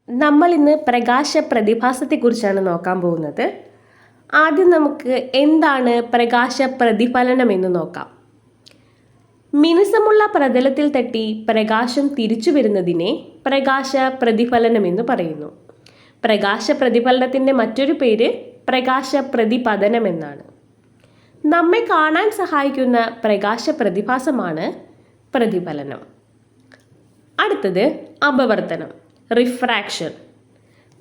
നമ്മൾ ഇന്ന് പ്രകാശ പ്രതിഭാസത്തെക്കുറിച്ചാണ് നോക്കാൻ പോകുന്നത്. ആദ്യം നമുക്ക് എന്താണ് പ്രകാശ പ്രതിഫലനം എന്ന് നോക്കാം. മിനുസമുള്ള പ്രതലത്തിൽ തട്ടി പ്രകാശം തിരിച്ചു വരുന്നതിനെ പ്രകാശ പ്രതിഫലനം എന്ന് പറയുന്നു. പ്രകാശ പ്രതിഫലനത്തിൻ്റെ മറ്റൊരു പേര് പ്രകാശ പ്രതിപതനം എന്നാണ്. നമ്മെ കാണാൻ സഹായിക്കുന്ന പ്രകാശ പ്രതിഭാസമാണ് പ്രതിഫലനം. അടുത്തത് അപവർത്തനം, റിഫ്രാക്ഷൻ.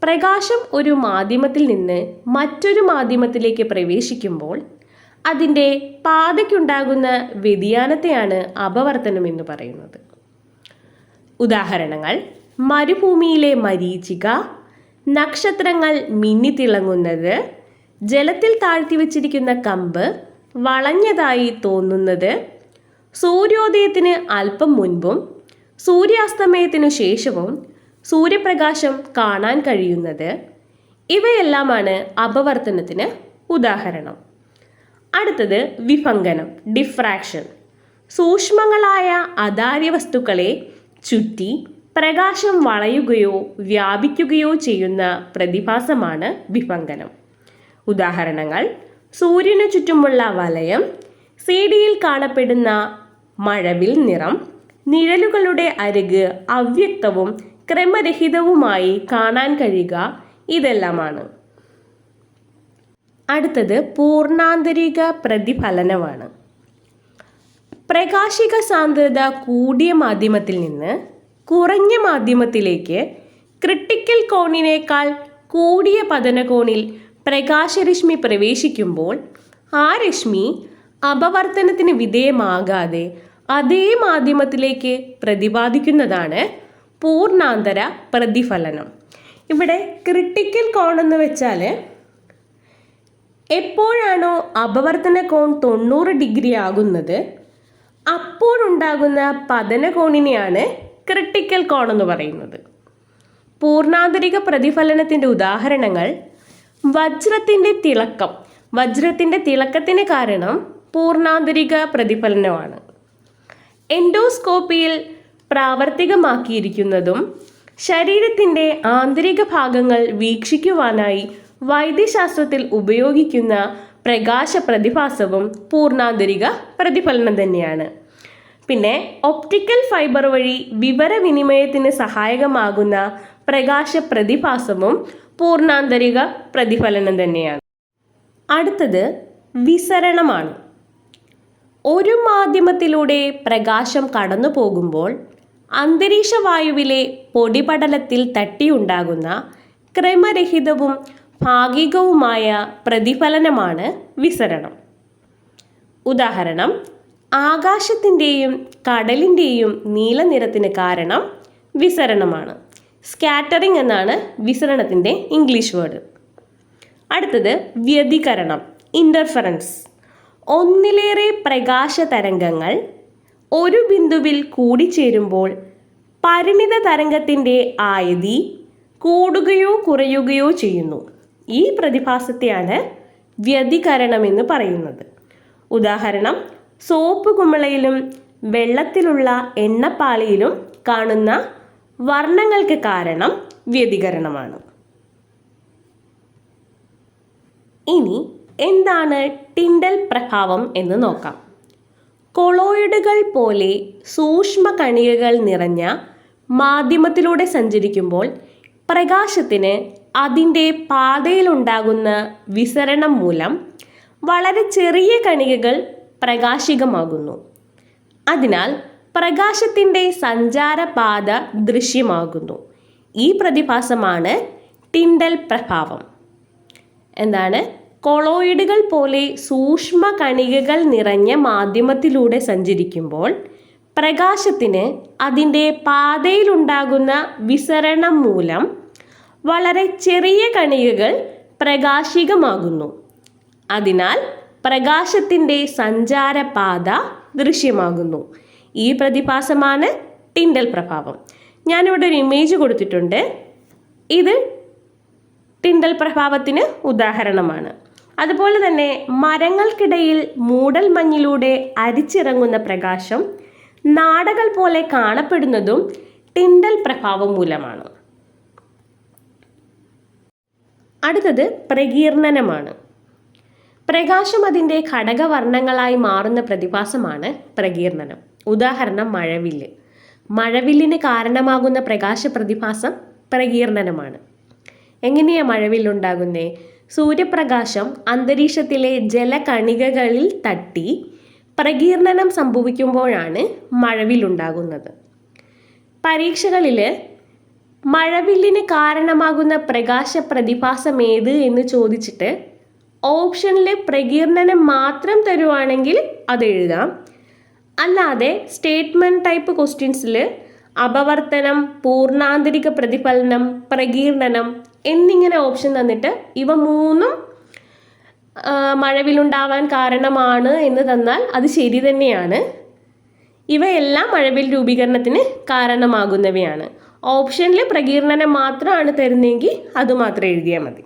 പ്രകാശം ഒരു മാധ്യമത്തിൽ നിന്ന് മറ്റൊരു മാധ്യമത്തിലേക്ക് പ്രവേശിക്കുമ്പോൾ അതിൻ്റെ പാതയ്ക്കുണ്ടാകുന്ന വ്യതിയാനത്തെയാണ് അപവർത്തനം എന്ന് പറയുന്നത്. ഉദാഹരണങ്ങൾ: മരുഭൂമിയിലെ മരീചിക, നക്ഷത്രങ്ങൾ മിന്നിത്തിളങ്ങുന്നത്, ജലത്തിൽ താഴ്ത്തിവെച്ചിരിക്കുന്ന കമ്പ് വളഞ്ഞതായി തോന്നുന്നത്, സൂര്യോദയത്തിന് അല്പം മുൻപും സൂര്യാസ്തമയത്തിനു ശേഷവും സൂര്യപ്രകാശം കാണാൻ കഴിയുന്നത്, ഇവയെല്ലാമാണ് അപവർത്തനത്തിന് ഉദാഹരണം. അടുത്തത് വിഭങ്കനം, ഡിഫ്രാക്ഷൻ. സൂക്ഷ്മങ്ങളായ അതാര്യ വസ്തുക്കളെ ചുറ്റി പ്രകാശം വളയുകയോ വ്യാപിക്കുകയോ ചെയ്യുന്ന പ്രതിഭാസമാണ് വിഭങ്കനം. ഉദാഹരണങ്ങൾ: സൂര്യനു ചുറ്റുമുള്ള വലയം, സിഡിയിൽ കാണപ്പെടുന്ന മഴവിൽ നിറം, നിഴലുകളുടെ അരിക് അവ്യക്തവും ക്രമരഹിതവുമായി കാണാൻ കഴിയുക, ഇതെല്ലാമാണ്. അടുത്തത് പൂർണ്ണാന്തരിക പ്രതിഫലനമാണ്. പ്രകാശിക സാന്ദ്രത കൂടിയ മാധ്യമത്തിൽ നിന്ന് കുറഞ്ഞ മാധ്യമത്തിലേക്ക് ക്രിട്ടിക്കൽ കോണിനേക്കാൾ കൂടിയ പതനകോണിൽ പ്രകാശരശ്മി പ്രവേശിക്കുമ്പോൾ ആ രശ്മി അപവർത്തനത്തിന് വിധേയമാകാതെ അതേ മാധ്യമത്തിലേക്ക് പ്രതിപാദിക്കുന്നതാണ് പൂർണ്ണാന്തര പ്രതിഫലനം. ഇവിടെ ക്രിട്ടിക്കൽ കോൺ എന്ന് വെച്ചാൽ എപ്പോഴാണോ അപവർത്തന കോൺ 90 ഡിഗ്രി ആകുന്നത് അപ്പോഴുണ്ടാകുന്ന പതനകോണിനെയാണ് ക്രിട്ടിക്കൽ കോൺ എന്ന് പറയുന്നത്. പൂർണ്ണാന്തരിക പ്രതിഫലനത്തിൻ്റെ ഉദാഹരണങ്ങൾ: വജ്രത്തിൻ്റെ തിളക്കം. വജ്രത്തിൻ്റെ തിളക്കത്തിന് കാരണം പൂർണ്ണാന്തരിക പ്രതിഫലനമാണ്. എൻഡോസ്കോപ്പിയിൽ പ്രാവർത്തികമാക്കിയിരിക്കുന്നതും ശരീരത്തിൻ്റെ ആന്തരിക ഭാഗങ്ങൾ വീക്ഷിക്കുവാനായി വൈദ്യശാസ്ത്രത്തിൽ ഉപയോഗിക്കുന്ന പ്രകാശ പ്രതിഭാസവും പൂർണ്ണാന്തരിക പ്രതിഫലനം തന്നെയാണ്. പിന്നെ ഒപ്റ്റിക്കൽ ഫൈബർ വഴി വിവരവിനിമയത്തിന് സഹായകമാകുന്ന പ്രകാശ പ്രതിഭാസവും പൂർണ്ണാന്തരിക പ്രതിഫലനം തന്നെയാണ്. അടുത്തത് വിസരണമാണ്. ഒരു മാധ്യമത്തിലൂടെ പ്രകാശം കടന്നു പോകുമ്പോൾ അന്തരീക്ഷവായുവിലെ പൊടിപടലത്തിൽ തട്ടിയുണ്ടാകുന്ന ക്രമരഹിതവും ഭാഗികവുമായ പ്രതിഫലനമാണ് വിസരണം. ഉദാഹരണം: ആകാശത്തിൻ്റെയും കടലിൻ്റെയും നീലനിറത്തിന് കാരണം വിസരണമാണ്. സ്കാറ്ററിംഗ് എന്നാണ് വിസരണത്തിൻ്റെ ഇംഗ്ലീഷ് വേർഡ്. അടുത്തത് വ്യതികരണം, ഇൻ്റർഫറൻസ്. ഒന്നിലേറെ പ്രകാശ തരംഗങ്ങൾ ഒരു ബിന്ദുവിൽ കൂടിച്ചേരുമ്പോൾ പരിണിത തരംഗത്തിൻ്റെ ആയതി കൂടുകയോ കുറയുകയോ ചെയ്യുന്നു. ഈ പ്രതിഭാസത്തെയാണ് വ്യതികരണം എന്ന് പറയുന്നത്. ഉദാഹരണം: സോപ്പ് കുമിളയിലും വെള്ളത്തിലുള്ള എണ്ണപ്പാളിയിലും കാണുന്ന വർണ്ണങ്ങൾക്ക് കാരണം വ്യതികരണമാണ്. ഇനി എന്താണ് ടിൻഡൽ പ്രഭാവം എന്ന് നോക്കാം. കൊളോയിഡുകൾ പോലെ സൂക്ഷ്മ കണികകൾ നിറഞ്ഞ മാധ്യമത്തിലൂടെ സഞ്ചരിക്കുമ്പോൾ പ്രകാശത്തിന് അതിൻ്റെ പാതയിലുണ്ടാകുന്ന വിസരണം മൂലം വളരെ ചെറിയ കണികകൾ പ്രകാശികമാകുന്നു. അതിനാൽ പ്രകാശത്തിൻ്റെ സഞ്ചാരപാത ദൃശ്യമാകുന്നു. ഈ പ്രതിഭാസമാണ് ടിൻഡൽ പ്രഭാവം. എന്താണ്? കൊളോയിഡുകൾ പോലെ സൂക്ഷ്മ കണികകൾ നിറഞ്ഞ മാധ്യമത്തിലൂടെ സഞ്ചരിക്കുമ്പോൾ പ്രകാശത്തിന് അതിൻ്റെ പാതയിലുണ്ടാകുന്ന വിസരണം മൂലം വളരെ ചെറിയ കണികകൾ പ്രകാശികമാകുന്നു. അതിനാൽ പ്രകാശത്തിൻ്റെ സഞ്ചാരപാത ദൃശ്യമാകുന്നു. ഈ പ്രതിഭാസമാണ് ടിൻഡൽ പ്രഭാവം. ഞാനിവിടെ ഒരു ഇമേജ് കൊടുത്തിട്ടുണ്ട്. ഇത് ടിൻഡൽ പ്രഭാവത്തിന് ഉദാഹരണമാണ്. അതുപോലെ തന്നെ മരങ്ങൾക്കിടയിൽ മൂടൽ മഞ്ഞിലൂടെ അരിച്ചിറങ്ങുന്ന പ്രകാശം നാടകൾ പോലെ കാണപ്പെടുന്നതും ടിൻഡൽ പ്രഭാവം മൂലമാണ്. അടുത്തത് പ്രകീർണനമാണ്. പ്രകാശം അതിൻ്റെ ഘടകവർണ്ണങ്ങളായി മാറുന്ന പ്രതിഭാസമാണ് പ്രകീർണനം. ഉദാഹരണം മഴവില്ല്. മഴവില്ലിന് കാരണമാകുന്ന പ്രകാശ പ്രതിഭാസം പ്രകീർണനമാണ്. എങ്ങനെയാണ് മഴവില്ലുണ്ടാകുന്നത്? സൂര്യപ്രകാശം അന്തരീക്ഷത്തിലെ ജലകണികകളിൽ തട്ടി പ്രകീർണനം സംഭവിക്കുമ്പോഴാണ് മഴവില്ലുണ്ടാകുന്നത്. പരീക്ഷകളിൽ മഴവില്ലിന് കാരണമാകുന്ന പ്രകാശ പ്രതിഭാസം ഏത് എന്ന് ചോദിച്ചിട്ട് ഓപ്ഷനിൽ പ്രകീർണനം മാത്രം തരുവാണെങ്കിൽ അത് എഴുതാം. അല്ലാതെ സ്റ്റേറ്റ്മെൻറ്റ് ടൈപ്പ് ക്വസ്റ്റ്യൻസിൽ അപവർത്തനം, പൂർണ്ണാന്തരിക പ്രതിഫലനം, പ്രകീർണനം എന്നിങ്ങനെ ഓപ്ഷൻ തന്നിട്ട് ഇവ മൂന്നും മഴവില്ലുണ്ടാവാൻ കാരണമാണ് എന്ന് തന്നാൽ അത് ശരി തന്നെയാണ്. ഇവയെല്ലാം മഴവിൽ രൂപീകരണത്തിന് കാരണമാകുന്നവയാണ്. ഓപ്ഷനിൽ പ്രകീർണനം മാത്രമാണ് തരുന്നതെങ്കിൽ അതുമാത്രം എഴുതിയാൽ മതി.